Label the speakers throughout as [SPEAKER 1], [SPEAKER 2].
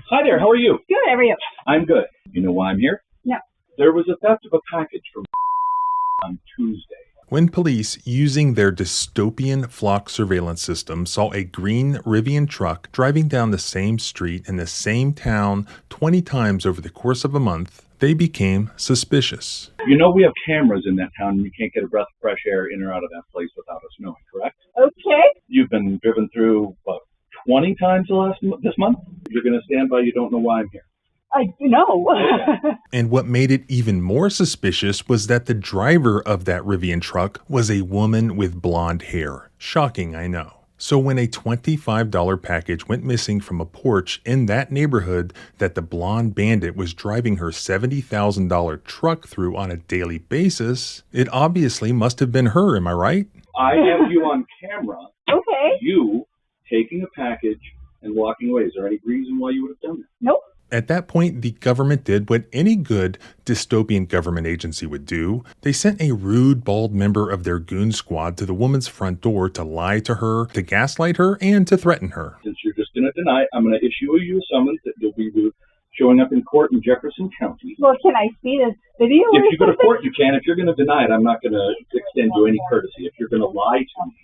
[SPEAKER 1] Hi there, how are you?
[SPEAKER 2] Good, how are you?
[SPEAKER 1] I'm good. You know why I'm here?
[SPEAKER 2] No.
[SPEAKER 1] There was a theft of a package from on Tuesday.
[SPEAKER 3] When police, using their dystopian flock surveillance system, saw a green Rivian truck driving down the same street in the same town 20 times over the course of a month, they became suspicious.
[SPEAKER 1] You know we have cameras in that town and you can't get a breath of fresh air in or out of that place without us knowing, correct?
[SPEAKER 2] Okay.
[SPEAKER 1] You've been driven through, 20 times this month? You're going to stand by you don't know why I'm here.
[SPEAKER 2] I know.
[SPEAKER 3] And what made it even more suspicious was that the driver of that Rivian truck was a woman with blonde hair. Shocking, I know. So when a $25 package went missing from a porch in that neighborhood that the blonde bandit was driving her $70,000 truck through on a daily basis, it obviously must have been her, am I right?
[SPEAKER 1] I have you on camera.
[SPEAKER 2] Okay.
[SPEAKER 1] You taking a package and walking away. Is there any reason why you would have done that?
[SPEAKER 2] Nope.
[SPEAKER 3] At that point, the government did what any good dystopian government agency would do. They sent a rude, bald member of their goon squad to the woman's front door to lie to her, to gaslight her, and to threaten her.
[SPEAKER 1] Since you're just going to deny it, I'm going to issue you a summons that you'll be showing up in court in Jefferson County.
[SPEAKER 2] Well, can I see this video?
[SPEAKER 1] If you go to court, you can. If you're going to deny it, I'm not going to extend you any courtesy. If you're going to lie to me.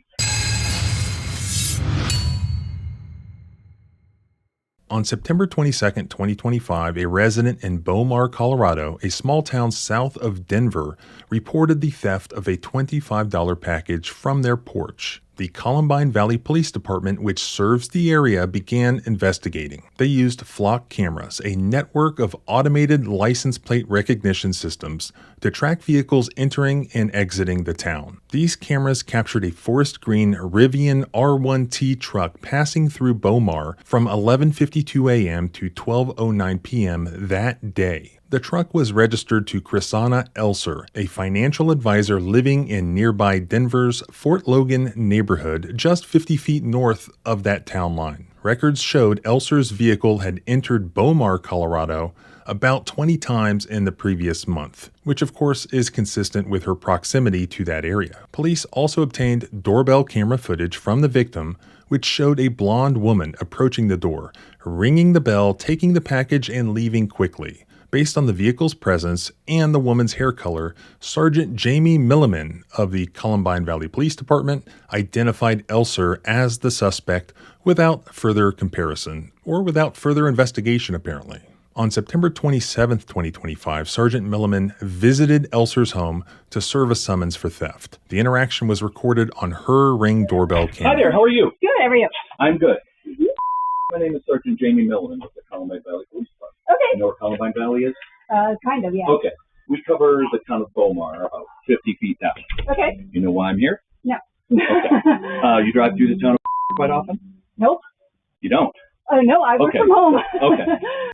[SPEAKER 3] On September 22, 2025, a resident in Bomar, Colorado, a small town south of Denver, reported the theft of a $25 package from their porch. The Columbine Valley Police Department, which serves the area, began investigating. They used Flock cameras, a network of automated license plate recognition systems, to track vehicles entering and exiting the town. These cameras captured a forest green Rivian R1T truck passing through Bomar from 11:52 a.m. to 12:09 p.m. that day. The truck was registered to Chrisana Elser, a financial advisor living in nearby Denver's Fort Logan neighborhood, just 50 feet north of that town line. Records showed Elser's vehicle had entered Bomar, Colorado, about 20 times in the previous month, which of course is consistent with her proximity to that area. Police also obtained doorbell camera footage from the victim, which showed a blonde woman approaching the door, ringing the bell, taking the package, and leaving quickly. Based on the vehicle's presence and the woman's hair color, Sergeant Jamie Milliman of the Columbine Valley Police Department identified Elser as the suspect without further comparison, or without further investigation apparently. On September 27, 2025, Sergeant Milliman visited Elser's home to serve a summons for theft. The interaction was recorded on her Ring doorbell camera.
[SPEAKER 1] Hi there, how are you?
[SPEAKER 2] Good, how are you?
[SPEAKER 1] I'm good. My name is Sergeant Jamie Milliman with the Columbine Valley Police Department.
[SPEAKER 2] Okay.
[SPEAKER 1] You know where Columbine Valley is?
[SPEAKER 2] Kind of, yeah.
[SPEAKER 1] Okay. We cover the town of Bomar, about 50 feet down.
[SPEAKER 2] Okay.
[SPEAKER 1] You know why I'm here?
[SPEAKER 2] No.
[SPEAKER 1] Okay. You drive through the town of quite often?
[SPEAKER 2] Nope.
[SPEAKER 1] You don't?
[SPEAKER 2] Oh, no, I work
[SPEAKER 1] Okay.
[SPEAKER 2] from home.
[SPEAKER 1] Okay.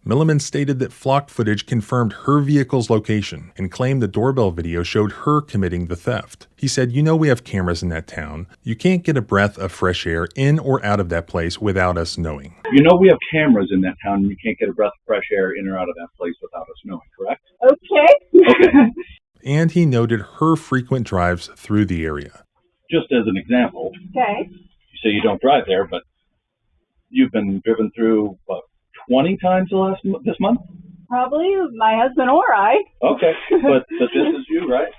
[SPEAKER 3] Milliman stated that flock footage confirmed her vehicle's location and claimed the doorbell video showed her committing the theft. He said, "You know we have cameras in that town. You can't get a breath of fresh air in or out of that place without us knowing."
[SPEAKER 1] You know we have cameras in that town and you can't get a breath of fresh air in or out of that place without us knowing, correct?
[SPEAKER 2] Okay.
[SPEAKER 1] Okay.
[SPEAKER 3] And he noted her frequent drives through the area.
[SPEAKER 1] Just as an example,
[SPEAKER 2] Okay.
[SPEAKER 1] you say you don't drive there, but you've been driven through, 20 times this month?
[SPEAKER 2] Probably my husband or I.
[SPEAKER 1] Okay. But this is you, right?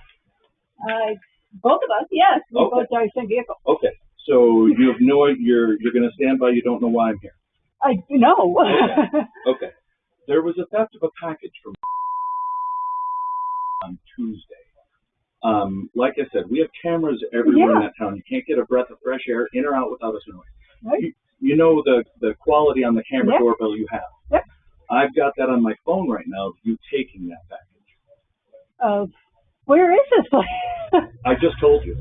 [SPEAKER 2] Both of us, yes. We
[SPEAKER 1] Okay.
[SPEAKER 2] both drive the same vehicle.
[SPEAKER 1] Okay. So you have no, you're going to stand by you don't know why I'm here.
[SPEAKER 2] I know.
[SPEAKER 1] Okay. Okay. There was a theft of a package from on Tuesday. Like I said, we have cameras everywhere in that town. You can't get a breath of fresh air in or out without us knowing.
[SPEAKER 2] Right.
[SPEAKER 1] You know the quality on the camera doorbell you have.
[SPEAKER 2] Yep.
[SPEAKER 1] I've got that on my phone right now of you taking that package.
[SPEAKER 2] Where is this place?
[SPEAKER 1] I just told you.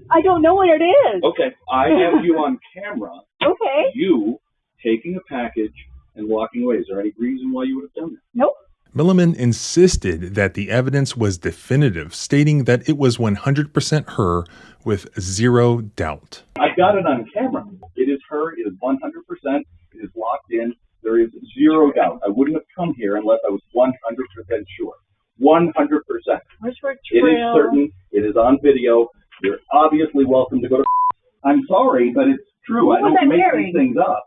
[SPEAKER 2] I don't know what it is.
[SPEAKER 1] Okay. I have you on camera.
[SPEAKER 2] Okay.
[SPEAKER 1] You taking a package and walking away. Is there any reason why you would have done that?
[SPEAKER 2] Nope.
[SPEAKER 3] Milliman insisted that the evidence was definitive, stating that it was 100% her with zero doubt.
[SPEAKER 1] I've got it on camera. It is her. It is 100%. It is locked in. There is zero doubt. I wouldn't have come here unless I was 100% sure. 100%. It is certain. It is on video. You're obviously welcome to go to. I'm sorry, but it's true. I
[SPEAKER 2] What was
[SPEAKER 1] don't
[SPEAKER 2] I
[SPEAKER 1] make
[SPEAKER 2] wearing?
[SPEAKER 1] these things up.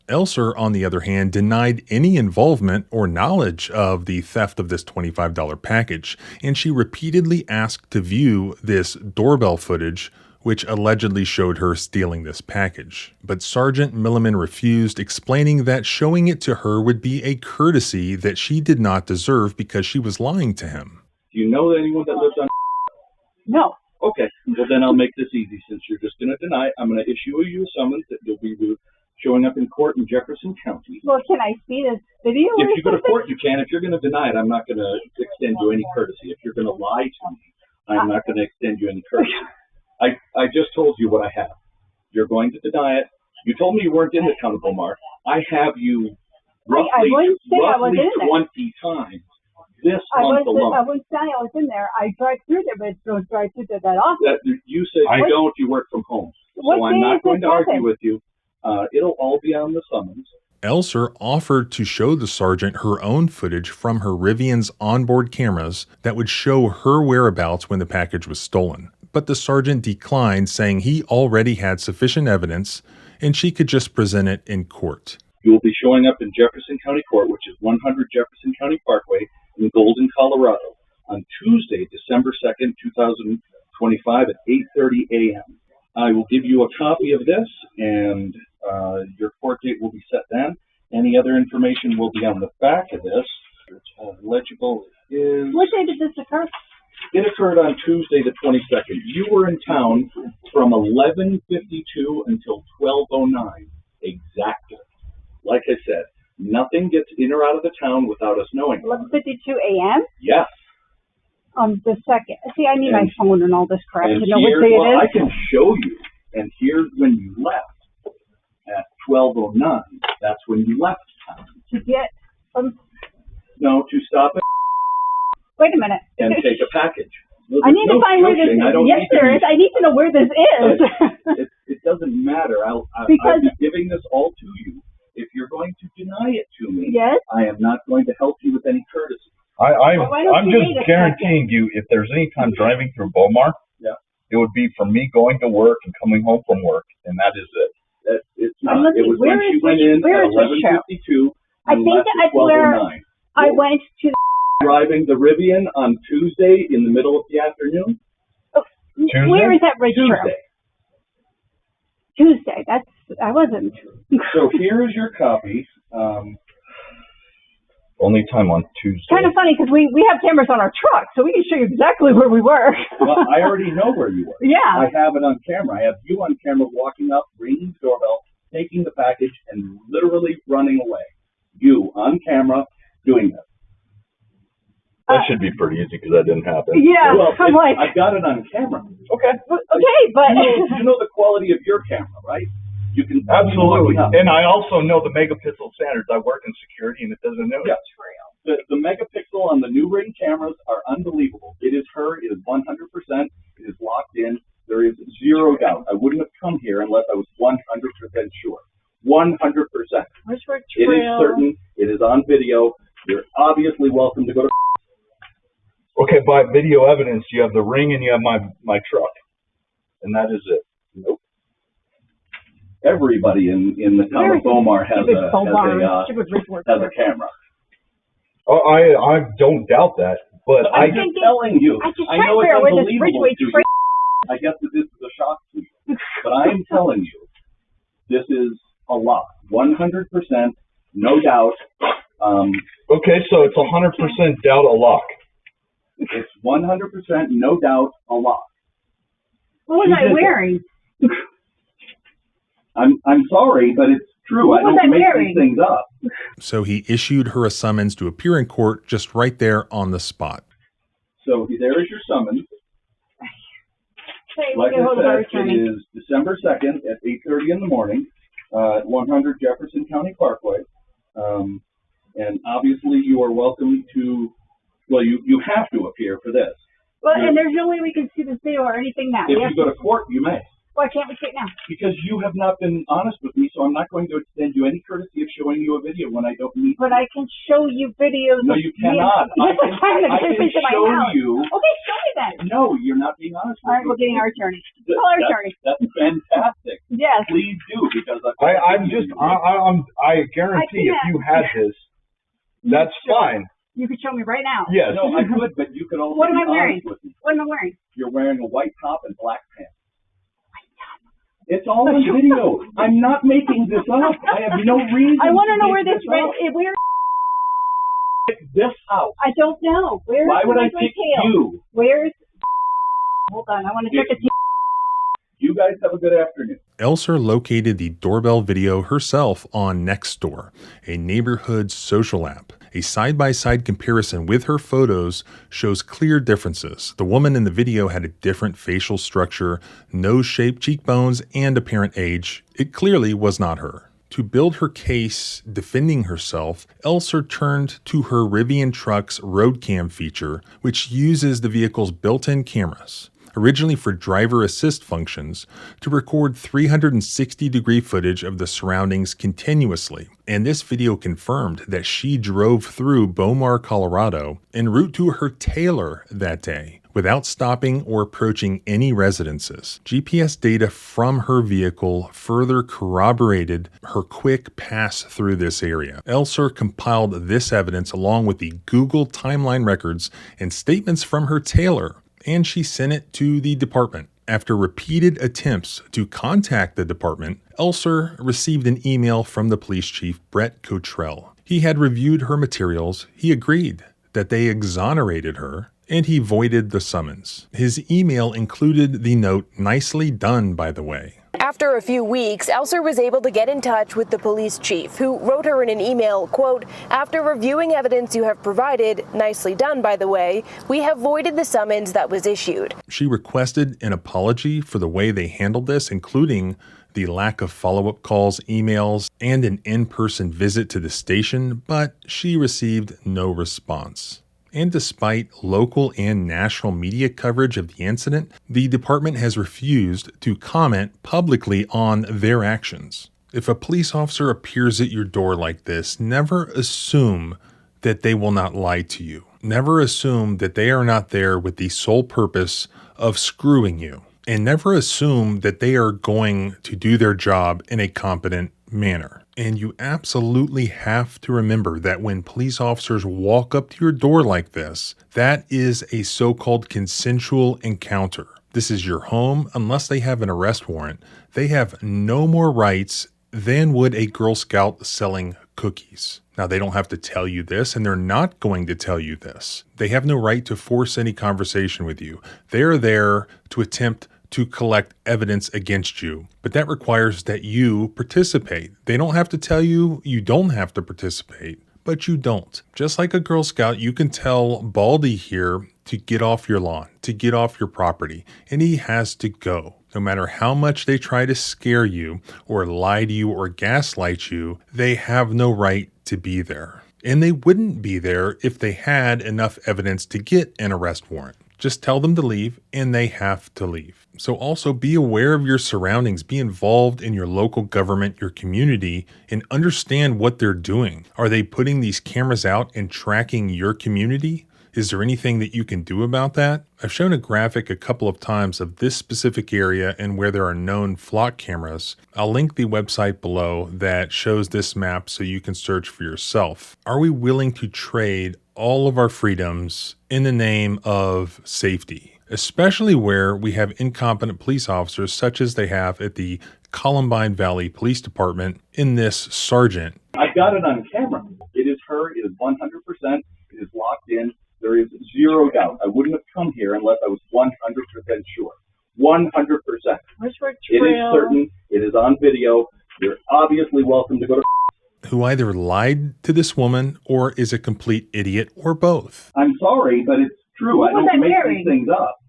[SPEAKER 3] Elser, on the other hand, denied any involvement or knowledge of the theft of this $25 package, and she repeatedly asked to view this doorbell footage, which allegedly showed her stealing this package. But Sergeant Milliman refused, explaining that showing it to her would be a courtesy that she did not deserve because she was lying to him.
[SPEAKER 1] Do you know anyone that lives on?
[SPEAKER 2] No.
[SPEAKER 1] Okay, well then I'll make this easy. Since you're just going to deny it, I'm going to issue you a summons that you'll be showing up in court in Jefferson County.
[SPEAKER 2] Well, can I see this video?
[SPEAKER 1] If
[SPEAKER 2] or
[SPEAKER 1] you go to
[SPEAKER 2] something?
[SPEAKER 1] court, you can. If you're going to deny it, I'm not going to extend you any courtesy. If you're going to lie to me, I'm not going to extend you any courtesy. I just told you what I have. You're going to deny it. You told me you weren't in the town of Beaumar. I have you roughly,
[SPEAKER 2] I wouldn't say I was
[SPEAKER 1] roughly
[SPEAKER 2] in there.
[SPEAKER 1] 20 times this
[SPEAKER 2] I
[SPEAKER 1] month alone.
[SPEAKER 2] wouldn't say I was in there. I drive through there, but don't drive through there that often.
[SPEAKER 1] That you say I don't. You work from home,
[SPEAKER 2] What
[SPEAKER 1] so I'm
[SPEAKER 2] day
[SPEAKER 1] not
[SPEAKER 2] is
[SPEAKER 1] going
[SPEAKER 2] this
[SPEAKER 1] to argue
[SPEAKER 2] happened?
[SPEAKER 1] with you. It'll all be on the summons.
[SPEAKER 3] Elser offered to show the sergeant her own footage from her Rivian's onboard cameras that would show her whereabouts when the package was stolen. But the sergeant declined, saying he already had sufficient evidence and she could just present it in court.
[SPEAKER 1] You will be showing up in Jefferson County Court, which is 100 Jefferson County Parkway in Golden, Colorado, on Tuesday, December 2nd, 2025 at 8:30 a.m. I will give you a copy of this, and your court date will be set then. Any other information will be on the back of this. It's legible.
[SPEAKER 2] What day did this occur?
[SPEAKER 1] It occurred on Tuesday, the 22nd. You were in town from 11:52 until 12:09, exactly. Like I said, nothing gets in or out of the town without us knowing.
[SPEAKER 2] 11:52 a.m.
[SPEAKER 1] Yes.
[SPEAKER 2] The second. See, I need my phone and all this crap
[SPEAKER 1] And
[SPEAKER 2] to know what
[SPEAKER 1] here,
[SPEAKER 2] day
[SPEAKER 1] well,
[SPEAKER 2] it
[SPEAKER 1] I
[SPEAKER 2] is.
[SPEAKER 1] can show you. And here's when you left at 12:09. That's when you left town.
[SPEAKER 2] To get
[SPEAKER 1] No, to stop it
[SPEAKER 2] wait a minute.
[SPEAKER 1] and take a package. No,
[SPEAKER 2] I need to find where this
[SPEAKER 1] joking.
[SPEAKER 2] is.
[SPEAKER 1] I don't
[SPEAKER 2] Yes,
[SPEAKER 1] need to
[SPEAKER 2] there
[SPEAKER 1] be-
[SPEAKER 2] is. I need to know where this is.
[SPEAKER 1] It doesn't matter. I'll
[SPEAKER 2] Because-
[SPEAKER 1] be giving this all to you. If you're going to deny it to me,
[SPEAKER 2] Yes.
[SPEAKER 1] I am not going to help you with any courtesy.
[SPEAKER 2] Well, why don't
[SPEAKER 4] I'm
[SPEAKER 2] you
[SPEAKER 4] just
[SPEAKER 2] wait a
[SPEAKER 4] guaranteeing you, if there's any time driving through Beaumar,
[SPEAKER 1] Yeah.
[SPEAKER 4] it would be for me going to work and coming home from work, and that is it.
[SPEAKER 1] It's
[SPEAKER 2] I'm
[SPEAKER 1] not. It
[SPEAKER 2] looking-
[SPEAKER 1] was when
[SPEAKER 2] where
[SPEAKER 1] she
[SPEAKER 2] is
[SPEAKER 1] went
[SPEAKER 2] this-
[SPEAKER 1] in
[SPEAKER 2] where
[SPEAKER 1] at
[SPEAKER 2] is this show?
[SPEAKER 1] 11:52
[SPEAKER 2] I
[SPEAKER 1] and
[SPEAKER 2] think
[SPEAKER 1] left at
[SPEAKER 2] that's where
[SPEAKER 1] 12:09.
[SPEAKER 2] I went to
[SPEAKER 1] Driving the Rivian on Tuesday in the middle of the afternoon.
[SPEAKER 4] Tuesday?
[SPEAKER 2] Where is that racetrack?
[SPEAKER 1] Tuesday.
[SPEAKER 2] Tuesday. I wasn't.
[SPEAKER 1] So here is your copy.
[SPEAKER 4] Only time on Tuesday.
[SPEAKER 2] Kind of funny because we have cameras on our truck, so we can show you exactly where we were.
[SPEAKER 1] Well, I already know where you were.
[SPEAKER 2] Yeah.
[SPEAKER 1] I have it on camera. I have you on camera walking up, ringing the doorbell, taking the package, and literally running away. You on camera doing this.
[SPEAKER 4] That should be pretty easy because that didn't happen.
[SPEAKER 2] Yeah.
[SPEAKER 1] Well,
[SPEAKER 2] I'm like,
[SPEAKER 1] I've got it on camera.
[SPEAKER 4] Okay.
[SPEAKER 2] okay, but
[SPEAKER 1] You know the quality of your camera, right? You can
[SPEAKER 4] Absolutely.
[SPEAKER 1] Up.
[SPEAKER 4] And I also know the megapixel standards. I work in security, and it doesn't know.
[SPEAKER 1] Yeah. The megapixel on the new Ring cameras are unbelievable. It is her. It is 100%. It is locked in. There is zero doubt. I wouldn't have come here unless I was 100% sure. 100%.
[SPEAKER 2] where's our
[SPEAKER 1] It is
[SPEAKER 2] trail?
[SPEAKER 1] certain. It is on video. You're obviously welcome to go to.
[SPEAKER 4] Okay, by video evidence, you have the ring and you have my truck, and that is it.
[SPEAKER 1] Nope. Everybody in the town
[SPEAKER 2] Where
[SPEAKER 1] of
[SPEAKER 2] is
[SPEAKER 1] Beaumar has
[SPEAKER 2] stupid
[SPEAKER 1] a
[SPEAKER 2] stupid resort.
[SPEAKER 1] has a camera.
[SPEAKER 4] Oh, I don't doubt that, but
[SPEAKER 1] I'm
[SPEAKER 4] I
[SPEAKER 1] just telling you.
[SPEAKER 2] I just
[SPEAKER 1] I
[SPEAKER 2] tried
[SPEAKER 1] know
[SPEAKER 2] to
[SPEAKER 1] it's
[SPEAKER 2] figure out where this
[SPEAKER 1] unbelievable
[SPEAKER 2] Bridgeway
[SPEAKER 1] to you.
[SPEAKER 2] trail.
[SPEAKER 1] I guess that this is a shock to you, but I am telling you, this is a lot. 100%, no doubt.
[SPEAKER 4] okay, so it's 100% doubt a lock.
[SPEAKER 1] It's 100%, no doubt, a lot.
[SPEAKER 2] What was
[SPEAKER 1] She
[SPEAKER 2] I
[SPEAKER 1] did that.
[SPEAKER 2] wearing?
[SPEAKER 1] I'm sorry, but it's true.
[SPEAKER 2] What
[SPEAKER 1] I
[SPEAKER 2] was
[SPEAKER 1] don't
[SPEAKER 2] I
[SPEAKER 1] make
[SPEAKER 2] wearing?
[SPEAKER 1] these things up.
[SPEAKER 3] So he issued her a summons to appear in court just right there on the spot.
[SPEAKER 1] So there is your summons.
[SPEAKER 2] Hey,
[SPEAKER 1] Like
[SPEAKER 2] we'll get hold of our
[SPEAKER 1] I said, it
[SPEAKER 2] attorney.
[SPEAKER 1] is December 2nd at 8:30 in the morning at 100 Jefferson County Parkway. And obviously you are welcome to, well, you have to appear for this.
[SPEAKER 2] Well, and there's no way we can see this video or anything now.
[SPEAKER 1] If
[SPEAKER 2] We have
[SPEAKER 1] you go to court, you may.
[SPEAKER 2] Why can't we see it now?
[SPEAKER 1] Because you have not been honest with me, so I'm not going to extend you any courtesy of showing you a video when I don't need to.
[SPEAKER 2] But I can show you videos.
[SPEAKER 1] No, you cannot. I can show you.
[SPEAKER 2] Okay, show me then.
[SPEAKER 1] No, you're not being honest with me.
[SPEAKER 2] All right, we're getting our attorney. Call our attorney.
[SPEAKER 1] That's fantastic.
[SPEAKER 2] Yes.
[SPEAKER 1] Please do, because
[SPEAKER 4] I guarantee if you had this, that's fine.
[SPEAKER 2] You could show me right now.
[SPEAKER 4] Yes.
[SPEAKER 1] No, I could, but you could also
[SPEAKER 2] What am I
[SPEAKER 1] be
[SPEAKER 2] wearing?
[SPEAKER 1] honest with me.
[SPEAKER 2] What am I wearing?
[SPEAKER 1] You're wearing a white top and black pants. It's all on video. I'm not making this up. I have no reason.
[SPEAKER 2] I want to know where
[SPEAKER 1] make
[SPEAKER 2] this red. Where?
[SPEAKER 1] This house.
[SPEAKER 2] I don't know. Where's
[SPEAKER 1] Why would
[SPEAKER 2] the
[SPEAKER 1] I pick
[SPEAKER 2] tail?
[SPEAKER 1] you?
[SPEAKER 2] Where's? Hold on. I want to check it.
[SPEAKER 1] You guys have a good afternoon.
[SPEAKER 3] Elser located the doorbell video herself on Nextdoor, a neighborhood social app. A side-by-side comparison with her photos shows clear differences. The woman in the video had a different facial structure, nose-shaped cheekbones, and apparent age. It clearly was not her. To build her case defending herself, Elser turned to her Rivian Truck's RoadCam feature, which uses the vehicle's built-in cameras, originally for driver assist functions, to record 360-degree footage of the surroundings continuously. And this video confirmed that she drove through Bomar, Colorado, en route to her Taylor that day, without stopping or approaching any residences. GPS data from her vehicle further corroborated her quick pass through this area. Elser compiled this evidence along with the Google timeline records and statements from her Taylor, and she sent it to the department. After repeated attempts to contact the department, Elser received an email from the police chief, Brett Cottrell. He had reviewed her materials, he agreed that they exonerated her, and he voided the summons. His email included the note, "Nicely done, by the way."
[SPEAKER 5] After a few weeks, Elser was able to get in touch with the police chief, who wrote her in an email, quote, "After reviewing evidence you have provided, nicely done, by the way, we have voided the summons that was issued."
[SPEAKER 3] She requested an apology for the way they handled this, including the lack of follow-up calls, emails, and an in-person visit to the station, but she received no response. And despite local and national media coverage of the incident, the department has refused to comment publicly on their actions. If a police officer appears at your door like this, never assume that they will not lie to you. Never assume that they are not there with the sole purpose of screwing you. And never assume that they are going to do their job in a competent manner. And you absolutely have to remember that when police officers walk up to your door like this, that is a so-called consensual encounter. This is your home. Unless they have an arrest warrant, they have no more rights than would a Girl Scout selling cookies. Now, they don't have to tell you this, and they're not going to tell you this. They have no right to force any conversation with you. They're there to attempt to collect evidence against you, but that requires that you participate. They don't have to tell you you don't have to participate, but you don't. Just like a Girl Scout, you can tell Baldy here to get off your lawn, to get off your property, and he has to go. No matter how much they try to scare you or lie to you or gaslight you, they have no right to be there. And they wouldn't be there if they had enough evidence to get an arrest warrant. Just tell them to leave, and they have to leave. So also be aware of your surroundings, be involved in your local government, your community, and understand what they're doing. Are they putting these cameras out and tracking your community? Is there anything that you can do about that? I've shown a graphic a couple of times of this specific area and where there are known flock cameras. I'll link the website below that shows this map so you can search for yourself. Are we willing to trade all of our freedoms in the name of safety, especially where we have incompetent police officers such as they have at the Columbine Valley Police Department in this sergeant?
[SPEAKER 1] I've got it on camera. It is her. It is 100%. It is locked in. There is zero doubt. I wouldn't have come here unless I was 100% sure. 100%.
[SPEAKER 2] Where's her trail?
[SPEAKER 1] It is certain. It is on video. You're obviously welcome to go to
[SPEAKER 3] who either lied to this woman or is a complete idiot or both.
[SPEAKER 1] I'm sorry, but it's true. I don't make these things up.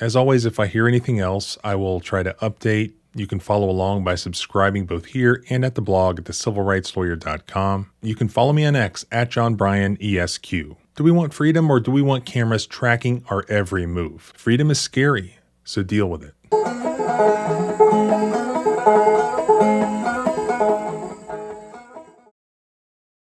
[SPEAKER 3] As always, if I hear anything else, I will try to update. You can follow along by subscribing both here and at the blog at thecivilrightslawyer.com. You can follow me on X at JohnBryanESQ. Do we want freedom or do we want cameras tracking our every move? Freedom is scary, so deal with it.